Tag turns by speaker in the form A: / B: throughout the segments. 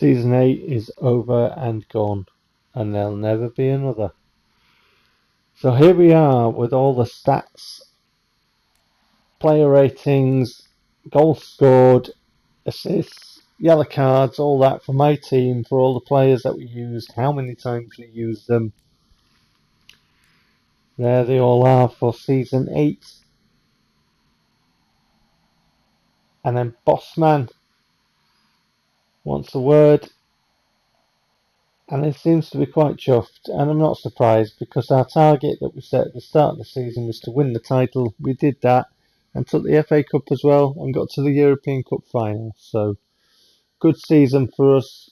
A: Season 8 is over and gone, and there'll never be another. So here we are with all the stats, player ratings, goals scored, assists, yellow cards, all that for my team, for all the players that we used, how many times we used them. There they all are for Season 8. And then Bossman wants a word, and he seems to be quite chuffed, and I'm not surprised because our target that we set at the start of the season was to win the title. We did that and took the FA Cup as well and got to the European Cup final. So good season for us.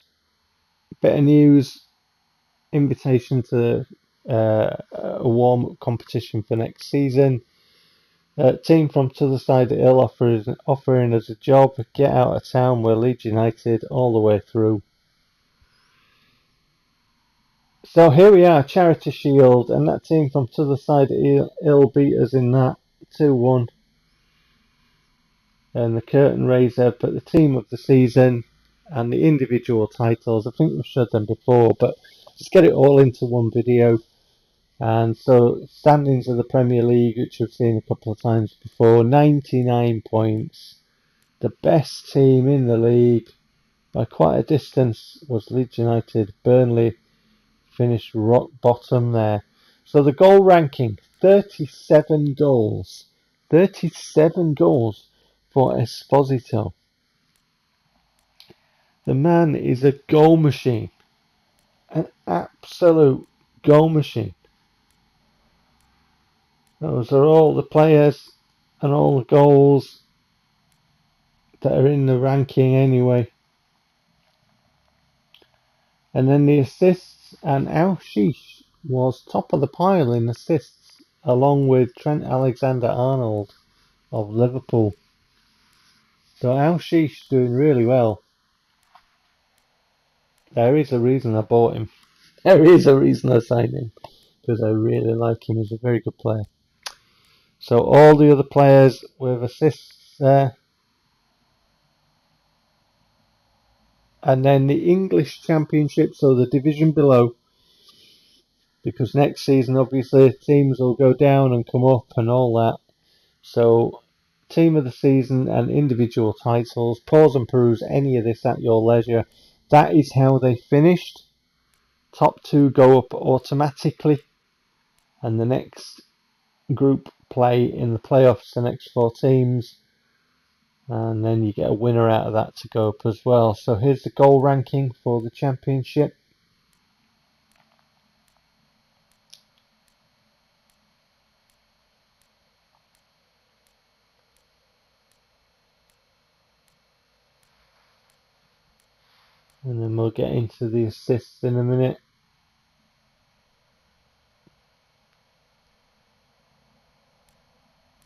A: Bit of news, invitation to a warm-up competition for next season. Team from t'other side of the hill offering us a job. Get out of town. We're Leeds United all the way through. So here we are, Charity Shield, and that team from t'other side of the hill beat us in that 2-1. And the curtain raiser, but the team of the season and the individual titles, I think we've showed them before, but just get it all into one video. And so standings of the Premier League, which we've seen a couple of times before, 99 points. The best team in the league by quite a distance was Leeds United. Burnley finished rock bottom there. So the goal ranking, 37 goals. 37 goals for Esposito. The man is a goal machine. An absolute goal machine. Those are all the players and all the goals that are in the ranking anyway. And then the assists, and Al Sheesh was top of the pile in assists along with Trent Alexander-Arnold of Liverpool. So Al Sheesh doing really well. There is a reason I bought him. There is a reason I signed him. Because I really like him. He's a very good player. So all the other players with assists there. And then the English Championship, so the division below. Because next season, obviously, teams will go down and come up and all that. So, team of the season and individual titles. Pause and peruse any of this at your leisure. That is how they finished. Top 2 go up automatically. And the next group play in the playoffs, the next 4 teams. And then you get a winner out of that to go up as well. So here's the goal ranking for the championship. And then we'll get into the assists in a minute.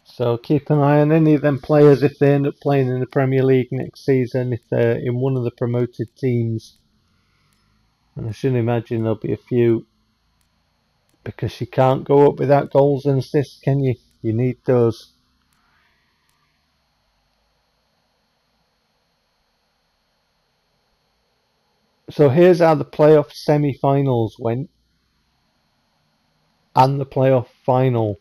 A: So keep an eye on any of them players if they end up playing in the Premier League next season, if they're in one of the promoted teams. And I should imagine there'll be a few, because you can't go up without goals and assists, can you? You need those. So here's how the playoff semi-finals went. And the playoff final.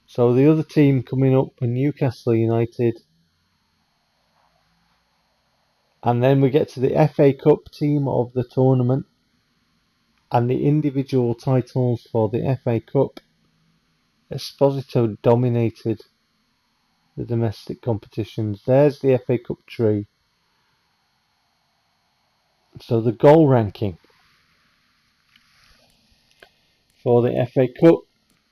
A: So the other team coming up were Newcastle United. And then we get to the FA Cup team of the tournament. And the individual titles for the FA Cup. Esposito dominated the domestic competitions. There's the FA Cup tree. So the goal ranking for the FA Cup.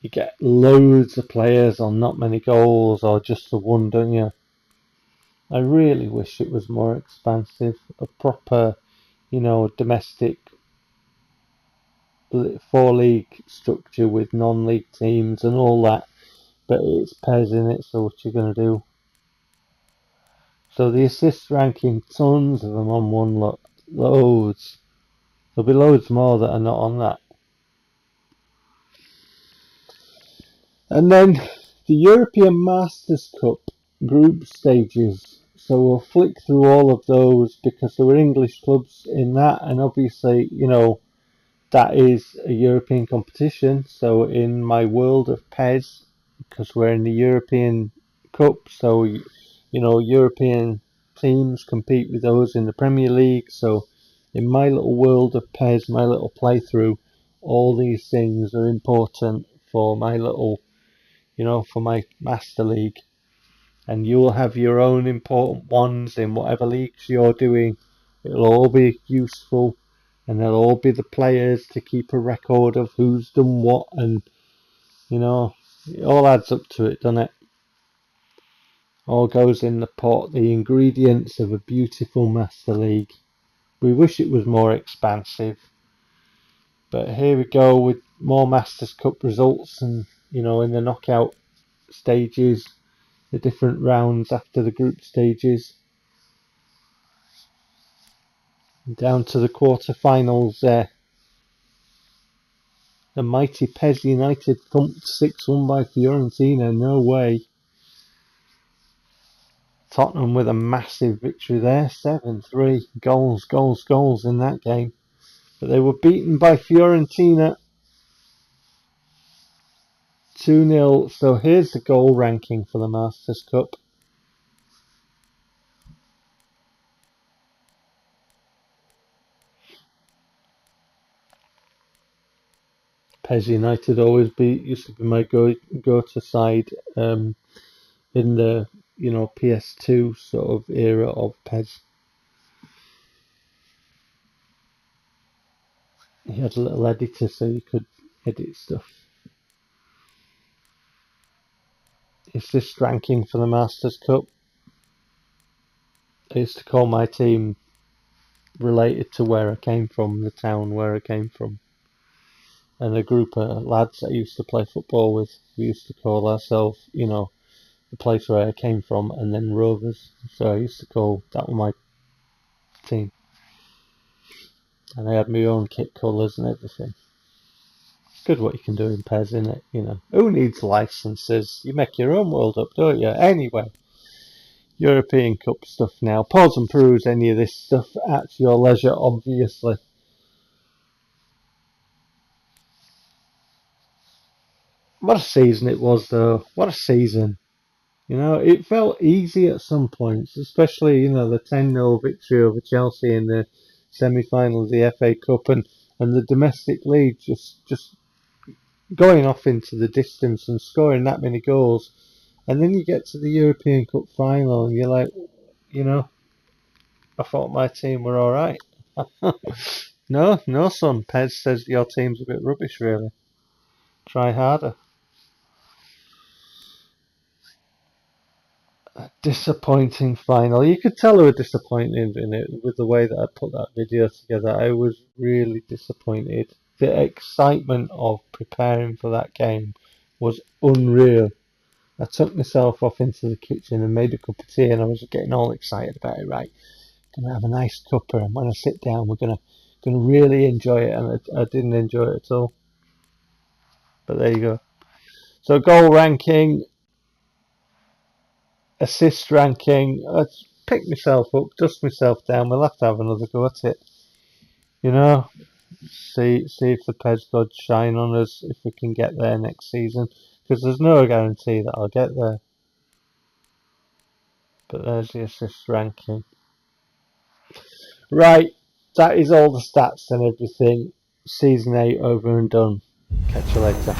A: You get loads of players on not many goals or just the one, don't you? I really wish it was more expansive. A proper, domestic 4-league structure with non-league teams and all that. But it's PES in it, so what you going to do? So the assist ranking, tons of them on one lot. Loads. There'll be loads more that are not on that. And then the European Masters Cup group stages. So we'll flick through all of those because there were English clubs in that, and obviously, that is a European competition. So in my world of PES, because we're in the European Cup, so European teams compete with those in the Premier League. So in my little world of PES, my little playthrough, all these things are important for my little, for my Master League. And you'll have your own important ones in whatever leagues you're doing. It'll all be useful, and there'll all be the players to keep a record of who's done what, and it all adds up to it, doesn't it? All goes in the pot, the ingredients of a beautiful Master League. We wish it was more expansive, but here we go with more Masters Cup results, and in the knockout stages, the different rounds after the group stages, down to the quarter-finals there. The mighty PES United thumped 6-1 by Fiorentina, no way. Tottenham with a massive victory there, 7-3, goals in that game. But they were beaten by Fiorentina 2-0, so here's the goal ranking for the Masters Cup. PES United used to be my go-to side in the PS2 sort of era of PES. He had a little editor so you could edit stuff. It's this ranking for the Masters Cup. I used to call my team related to where I came from, the town where I came from. And a group of lads I used to play football with, we used to call ourselves, the place where I came from, and then Rovers. So I used to call that was my team. And I had my own kit colours and everything. It's good what you can do in PES, isn't it? Who needs licenses? You make your own world up, don't you? Anyway, European Cup stuff now. Pause and peruse any of this stuff at your leisure, obviously. What a season it was, though. What a season. It felt easy at some points, especially, the 10-0 victory over Chelsea in the semi-final of the FA Cup, and the domestic league just going off into the distance and scoring that many goals. And then you get to the European Cup final and you're like, I thought my team were alright. No, son. PES says your team's a bit rubbish, really. Try harder. A disappointing final. You could tell I was disappointed in it with the way that I put that video together. I was really disappointed. The excitement of preparing for that game was unreal. I took myself off into the kitchen and made a cup of tea, and I was getting all excited about it. Right, gonna have a nice cuppa, and when I sit down, we're gonna really enjoy it. And I didn't enjoy it at all. But there you go. So goal ranking, assist ranking. Let's pick myself up, dust myself down. We'll have to have another go at it. See if the PES gods shine on us if we can get there next season. Because there's no guarantee that I'll get there. But there's the assist ranking. Right, that is all the stats and everything. Season 8 over and done. Catch you later.